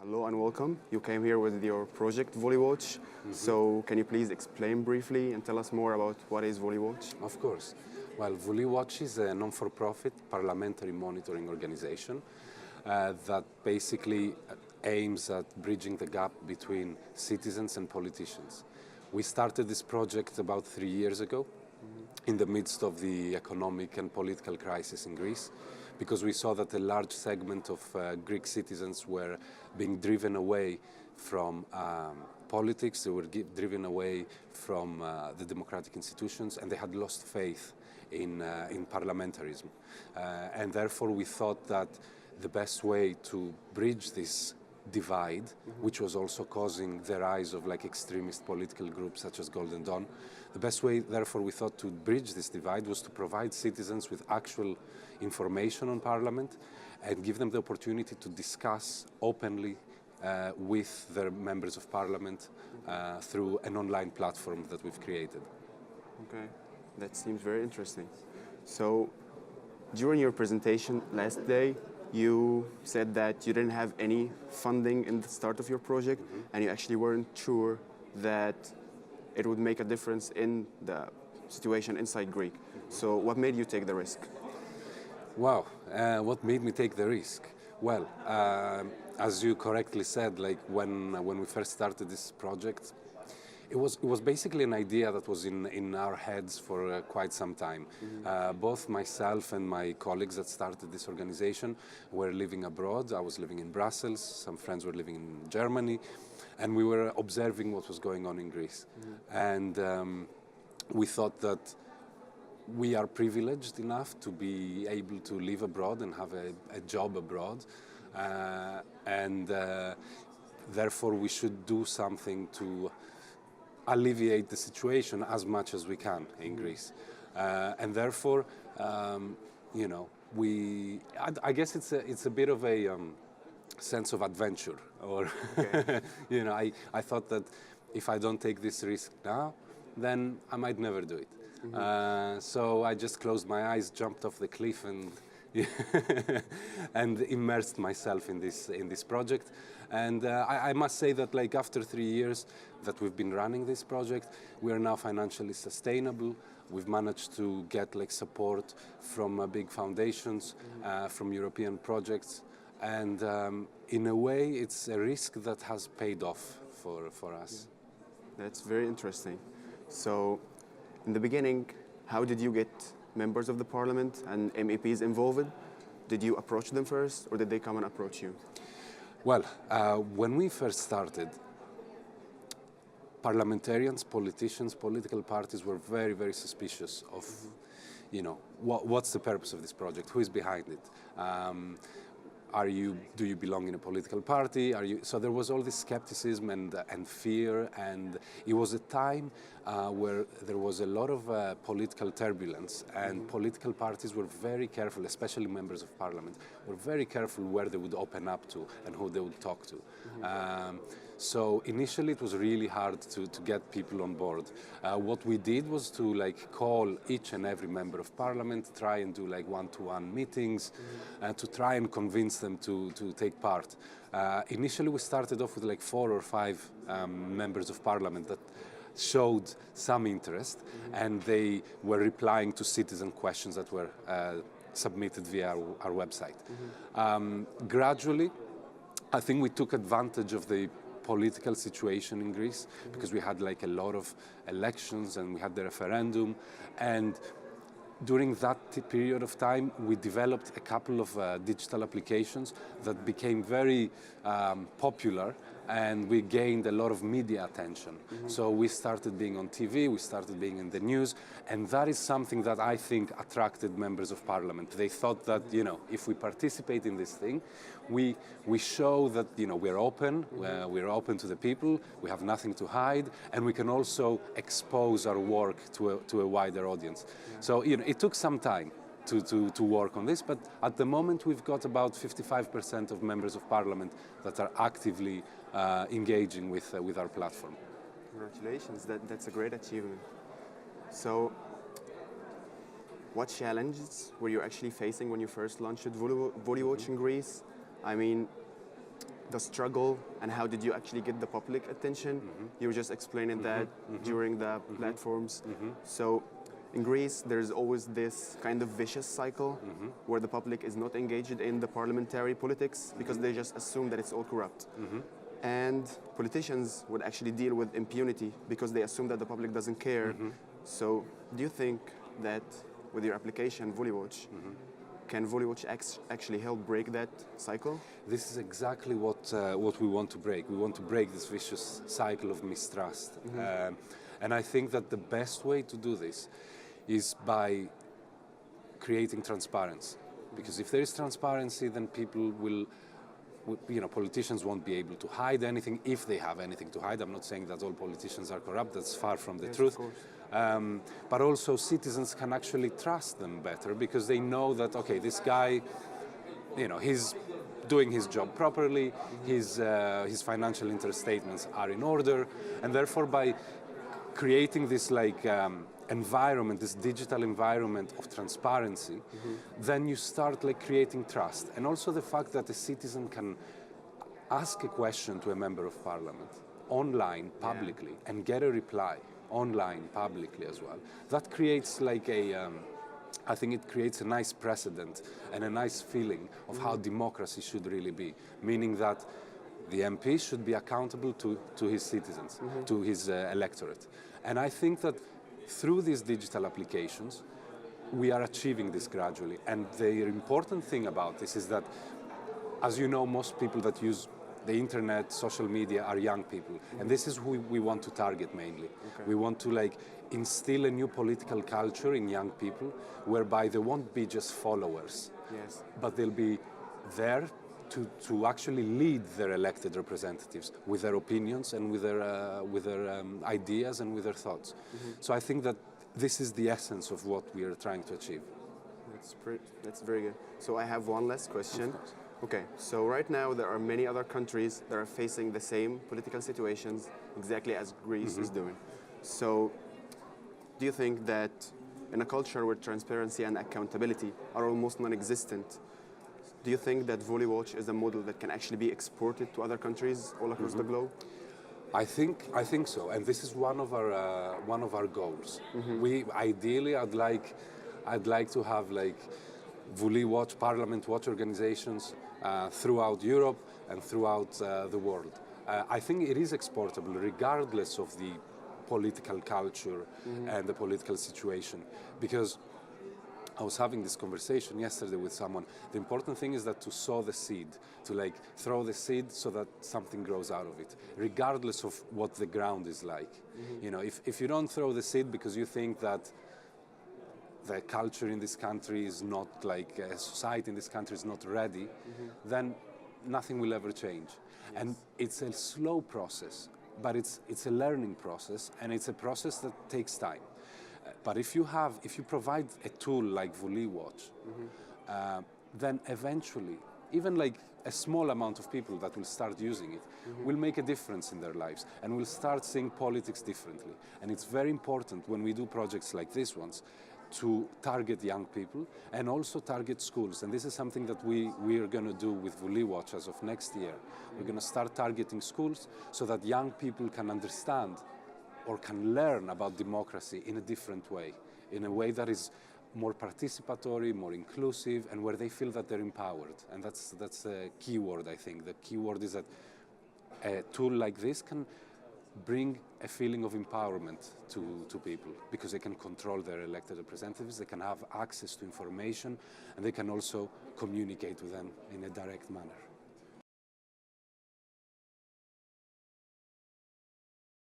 Hello and welcome. You came here with your project Vouliwatch. So can you please explain briefly and tell us more about what is Vouliwatch? Of course. Well, Vouliwatch is a non-for-profit parliamentary monitoring organization that basically aims at bridging the gap between citizens and politicians. We started this project about 3 years ago in the midst of the economic and political crisis in Greece, because we saw that a large segment of Greek citizens were being driven away from politics, they were driven away from the democratic institutions, and they had lost faith in parliamentarism. And therefore we thought that the best way to bridge this divide, which was also causing the rise of extremist political groups such as Golden Dawn, the best way, therefore, we thought to bridge this divide was to provide citizens with actual information on Parliament and give them the opportunity to discuss openly with their members of Parliament through an online platform that we've created. Okay, that seems very interesting. So during your presentation last day, you said that you didn't have any funding in the start of your project, and you actually weren't sure that it would make a difference in the situation inside Greek. So what made you take the risk? Wow, what made me take the risk? Well, as you correctly said, when we first started this project, it was basically an idea that was in our heads for quite some time. Both myself and my colleagues that started this organization were living abroad. I was living in Brussels, some friends were living in Germany, and we were observing what was going on in Greece. And we thought that we are privileged enough to be able to live abroad and have a job abroad. Therefore we should do something to alleviate the situation as much as we can in Greece. And therefore, I guess it's a bit of a sense of adventure. Or, Okay. I thought that if I don't take this risk now, then I might never do it. So I just closed my eyes, jumped off the cliff, and immersed myself in this project. And I must say that after 3 years that we've been running this project, we are now financially sustainable. We've managed to get support from big foundations, from European projects. And in a way, it's a risk that has paid off for us. That's very interesting. So in the beginning, how did you get members of the parliament and MEPs involved? Did you approach them first, or did they come and approach you? Well, when we first started, parliamentarians, politicians, political parties were very, very suspicious of, what's the purpose of this project? Who is behind it? Do you belong in a political party? So there was all this skepticism and fear, and it was a time where there was a lot of political turbulence, and political parties were very careful, especially members of parliament, were very careful where they would open up to and who they would talk to. So initially it was really hard to get people on board. What we did was to call each and every member of parliament, try and do one-to-one meetings, to try and convince them to take part. Initially we started off with 4 or 5 members of parliament that showed some interest, and they were replying to citizen questions that were submitted via our website. Gradually, I think we took advantage of the political situation in Greece, because we had a lot of elections and we had the referendum, and during that period of time we developed a couple of digital applications that became very popular, and we gained a lot of media attention. So we started being on TV, we started being in the news, and that is something that I think attracted members of parliament. They thought that, if we participate in this thing, we show that, we're open to the people, we have nothing to hide, and we can also expose our work to a wider audience. So, it took some time to work on this, but at the moment we've got about 55% of members of parliament that are actively engaging with our platform. Congratulations, that's a great achievement. So what challenges were you actually facing when you first launched Vouliwatch in Greece? I mean, the struggle and how did you actually get the public attention. You were just explaining that during the platforms. So in Greece, there's always this kind of vicious cycle where the public is not engaged in the parliamentary politics because they just assume that it's all corrupt. And politicians would actually deal with impunity because they assume that the public doesn't care. So do you think that with your application, Vouliwatch, can Vouliwatch actually help break that cycle? This is exactly what we want to break. We want to break this vicious cycle of mistrust. And I think that the best way to do this is by creating transparency. Because if there is transparency, then people will, politicians won't be able to hide anything if they have anything to hide. I'm not saying that all politicians are corrupt. That's far from the truth. But also citizens can actually trust them better because they know that, okay, this guy, he's doing his job properly, his financial interest statements are in order, and therefore by creating this environment, this digital environment of transparency, then you start creating trust. And also the fact that a citizen can ask a question to a member of parliament online, publicly, and get a reply online, publicly as well. That creates I think it creates a nice precedent and a nice feeling of how democracy should really be, meaning that the MP should be accountable to his citizens, to his electorate. And I think that through these digital applications, we are achieving this gradually. And the important thing about this is that, as you know, most people that use the internet, social media are young people. And this is who we want to target mainly. We want to instill a new political culture in young people whereby they won't be just followers, but they'll be there to actually lead their elected representatives with their opinions and with their ideas and with their thoughts. So I think that this is the essence of what we are trying to achieve. That's very good. So I have one last question. Okay, so right now there are many other countries that are facing the same political situations exactly as Greece is doing. So do you think that in a culture where transparency and accountability are almost non-existent, do you think that Vouliwatch is a model that can actually be exported to other countries all across the globe? I think so, and this is one of our goals. Ideally, I'd like to have Vouliwatch, Parliament Watch organizations throughout Europe and throughout the world. I think it is exportable regardless of the political culture and the political situation, because I was having this conversation yesterday with someone. The important thing is that to sow the seed, to throw the seed so that something grows out of it, regardless of what the ground is like. If you don't throw the seed because you think that the culture in this country is not society in this country is not ready, then nothing will ever change. And it's a slow process, but it's a learning process, and it's a process that takes time. But if you provide a tool like Vouliwatch, then eventually, even a small amount of people that will start using it will make a difference in their lives and will start seeing politics differently. And it's very important when we do projects like these ones to target young people and also target schools. And this is something that we are going to do with Vouliwatch as of next year. We're going to start targeting schools so that young people can understand or can learn about democracy in a different way, in a way that is more participatory, more inclusive, and where they feel that they're empowered. And that's a key word, I think. The key word is that a tool like this can bring a feeling of empowerment to people, because they can control their elected representatives, they can have access to information, and they can also communicate with them in a direct manner.